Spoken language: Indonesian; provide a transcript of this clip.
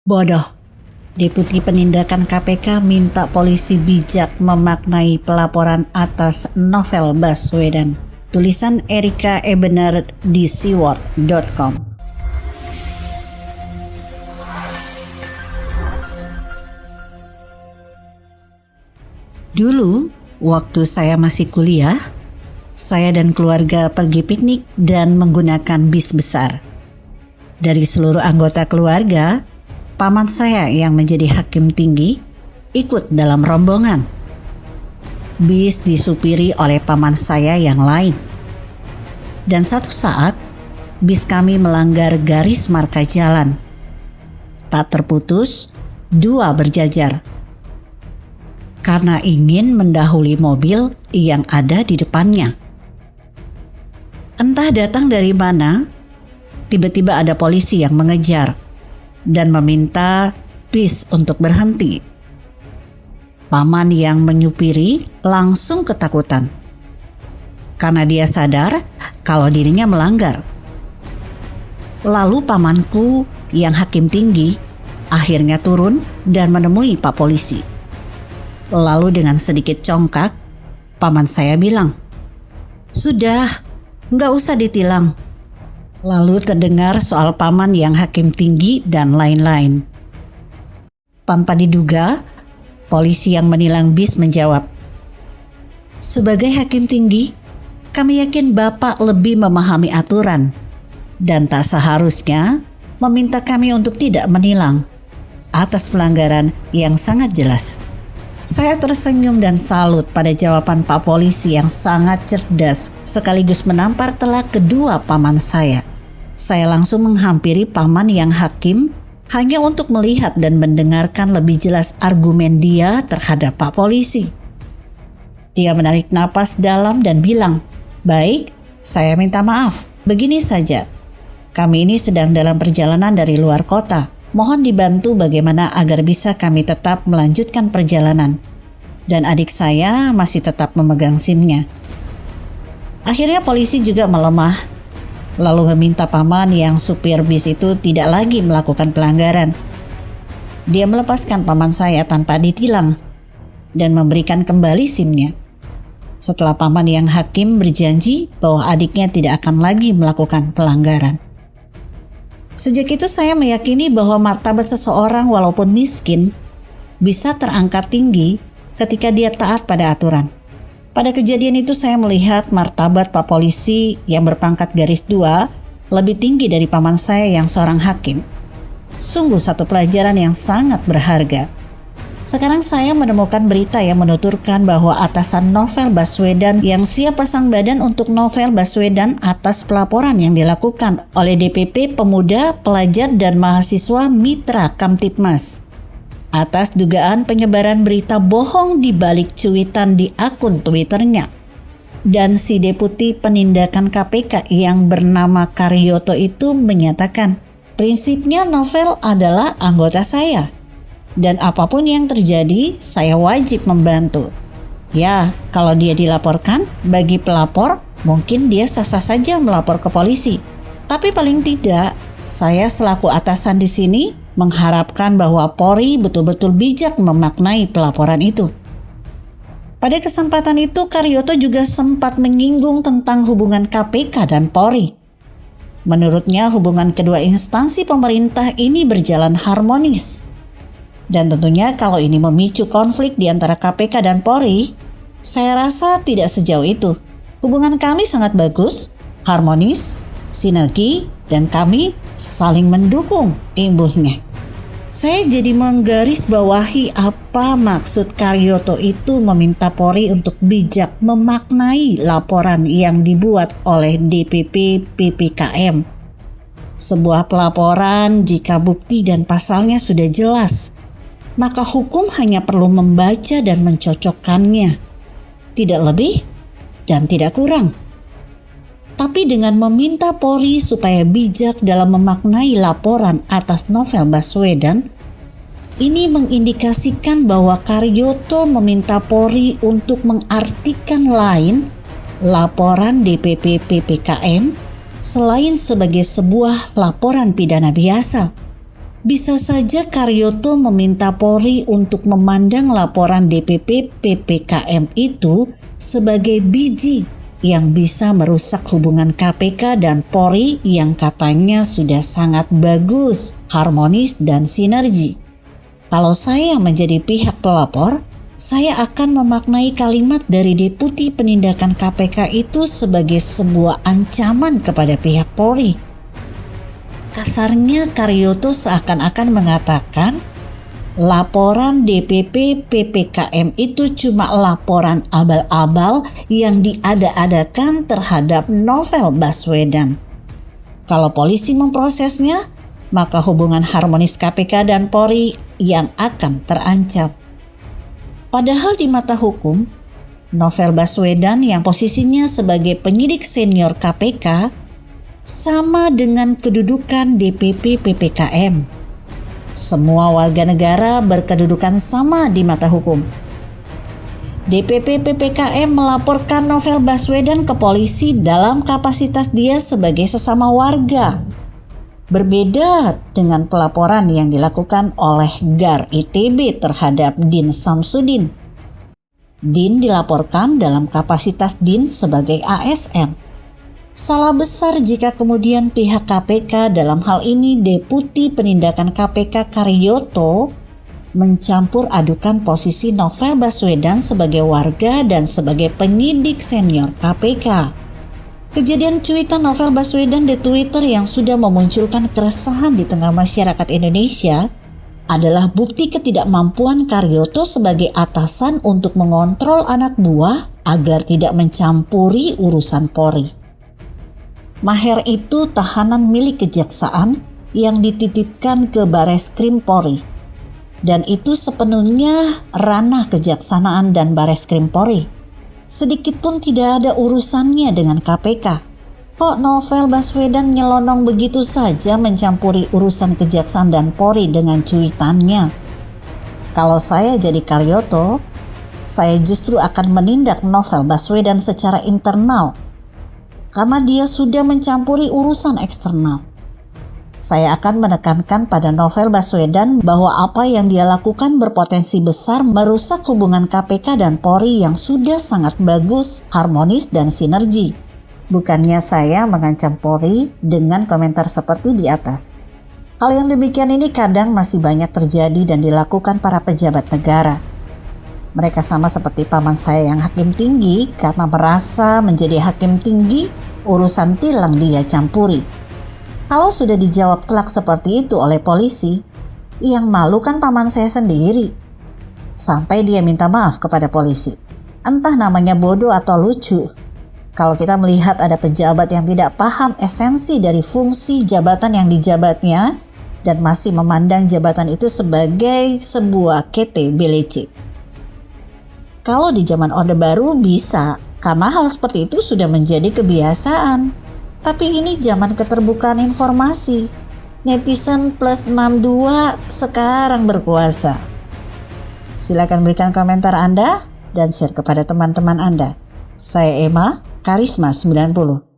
Bodoh. Deputi Penindakan KPK minta polisi bijak memaknai pelaporan atas novel Baswedan. Tulisan Erika Ebener di seaworld.com. Dulu, waktu saya masih kuliah, saya dan keluarga pergi piknik dan menggunakan bis besar. Dari seluruh anggota keluarga, paman saya yang menjadi hakim tinggi ikut dalam rombongan. Bis disupiri oleh paman saya yang lain. Dan satu saat, bis kami melanggar garis marka jalan. Tak terputus, dua berjajar. Karena ingin mendahului mobil yang ada di depannya. Entah datang dari mana, tiba-tiba ada polisi yang mengejar dan meminta bis untuk berhenti. Paman yang menyupiri langsung ketakutan karena dia sadar kalau dirinya melanggar. Lalu pamanku yang hakim tinggi akhirnya turun dan menemui Pak Polisi. Lalu dengan sedikit congkak, paman saya bilang, "Sudah, nggak usah ditilang." Lalu terdengar soal paman yang hakim tinggi dan lain-lain. Tanpa diduga, polisi yang menilang bis menjawab, "Sebagai hakim tinggi, kami yakin Bapak lebih memahami aturan dan tak seharusnya meminta kami untuk tidak menilang atas pelanggaran yang sangat jelas." Saya tersenyum dan salut pada jawaban Pak Polisi yang sangat cerdas sekaligus menampar telak kedua paman saya. Saya langsung menghampiri paman yang hakim hanya untuk melihat dan mendengarkan lebih jelas argumen dia terhadap Pak Polisi. Dia menarik napas dalam dan bilang, "Baik, saya minta maaf. Begini saja, kami ini sedang dalam perjalanan dari luar kota. Mohon dibantu bagaimana agar bisa kami tetap melanjutkan perjalanan. Dan adik saya masih tetap memegang SIM-nya." Akhirnya polisi juga melemah, lalu meminta paman yang supir bis itu tidak lagi melakukan pelanggaran. Dia melepaskan paman saya tanpa ditilang dan memberikan kembali SIM-nya. Setelah paman yang hakim berjanji bahwa adiknya tidak akan lagi melakukan pelanggaran. Sejak itu saya meyakini bahwa martabat seseorang walaupun miskin bisa terangkat tinggi ketika dia taat pada aturan. Pada kejadian itu saya melihat martabat Pak Polisi yang berpangkat garis 2 lebih tinggi dari paman saya yang seorang hakim. Sungguh satu pelajaran yang sangat berharga. Sekarang saya menemukan berita yang menuturkan bahwa atasan novel Baswedan yang siap pasang badan untuk novel Baswedan atas pelaporan yang dilakukan oleh DPP Pemuda, Pelajar dan Mahasiswa Mitra Kamtipmas atas dugaan penyebaran berita bohong di balik cuitan di akun Twitternya. Dan si Deputi Penindakan KPK yang bernama Karyoto itu menyatakan, "Prinsipnya novel adalah anggota saya. Dan apapun yang terjadi, saya wajib membantu." Ya, kalau dia dilaporkan, bagi pelapor, mungkin dia sah-sah saja melapor ke polisi. Tapi paling tidak, saya selaku atasan di sini mengharapkan bahwa Polri betul-betul bijak memaknai pelaporan itu. Pada kesempatan itu, Karyoto juga sempat menyinggung tentang hubungan KPK dan Polri. Menurutnya, hubungan kedua instansi pemerintah ini berjalan harmonis. Dan tentunya kalau ini memicu konflik di antara KPK dan Polri, saya rasa tidak sejauh itu. Hubungan kami sangat bagus, harmonis, sinergi, dan kami saling mendukung, imbuhnya. Saya jadi menggarisbawahi apa maksud Karyoto itu meminta Polri untuk bijak memaknai laporan yang dibuat oleh DPP PPKM. Sebuah pelaporan jika bukti dan pasalnya sudah jelas, maka hukum hanya perlu membaca dan mencocokkannya, tidak lebih dan tidak kurang. Tapi dengan meminta Polri supaya bijak dalam memaknai laporan atas novel Baswedan, ini mengindikasikan bahwa Karyoto meminta Polri untuk mengartikan lain laporan DPP PPKM selain sebagai sebuah laporan pidana biasa. Bisa saja Karyoto meminta Polri untuk memandang laporan DPP PPKM itu sebagai biji yang bisa merusak hubungan KPK dan Polri yang katanya sudah sangat bagus, harmonis, dan sinergi. Kalau saya menjadi pihak pelapor, saya akan memaknai kalimat dari Deputi Penindakan KPK itu sebagai sebuah ancaman kepada pihak Polri. Kasarnya Karyoto seakan-akan mengatakan laporan DPP PPKM itu cuma laporan abal-abal yang diada-adakan terhadap Novel Baswedan. Kalau polisi memprosesnya, maka hubungan harmonis KPK dan Polri yang akan terancam. Padahal di mata hukum, Novel Baswedan yang posisinya sebagai penyidik senior KPK sama dengan kedudukan DPP PPKM. Semua warga negara berkedudukan sama di mata hukum. DPP PPKM melaporkan Novel Baswedan ke polisi dalam kapasitas dia sebagai sesama warga. Berbeda dengan pelaporan yang dilakukan oleh GAR ITB terhadap Din Samsudin. Din dilaporkan dalam kapasitas Din sebagai ASN. Salah besar jika kemudian pihak KPK, dalam hal ini Deputi Penindakan KPK Karyoto, mencampur adukan posisi Novel Baswedan sebagai warga dan sebagai penyidik senior KPK. Kejadian cuitan Novel Baswedan di Twitter yang sudah memunculkan keresahan di tengah masyarakat Indonesia adalah bukti ketidakmampuan Karyoto sebagai atasan untuk mengontrol anak buah agar tidak mencampuri urusan Polri. Maher itu tahanan milik kejaksaan yang dititipkan ke Bareskrim Polri. Dan itu sepenuhnya ranah kejaksanaan dan Bareskrim Polri. Sedikit pun tidak ada urusannya dengan KPK. Kok Novel Baswedan nyelonong begitu saja mencampuri urusan kejaksaan dan Polri dengan cuitannya? Kalau saya jadi Karyoto, saya justru akan menindak Novel Baswedan secara internal karena dia sudah mencampuri urusan eksternal. Saya akan menekankan pada Novel Baswedan bahwa apa yang dia lakukan berpotensi besar merusak hubungan KPK dan Polri yang sudah sangat bagus, harmonis, dan sinergi. Bukannya saya mengancam Polri dengan komentar seperti di atas. Hal yang demikian ini kadang masih banyak terjadi dan dilakukan para pejabat negara. Mereka sama seperti paman saya yang hakim tinggi karena merasa menjadi hakim tinggi, urusan tilang dia campuri. Kalau sudah dijawab telak seperti itu oleh polisi, yang malu kan paman saya sendiri. Sampai dia minta maaf kepada polisi. Entah namanya bodoh atau lucu. Kalau kita melihat ada pejabat yang tidak paham esensi dari fungsi jabatan yang dijabatnya dan masih memandang jabatan itu sebagai sebuah kete belecek. Kalau di zaman Orde Baru bisa, karena hal seperti itu sudah menjadi kebiasaan. Tapi ini zaman keterbukaan informasi. Netizen plus 62 sekarang berkuasa. Silakan berikan komentar Anda dan share kepada teman-teman Anda. Saya Emma, Karisma 90.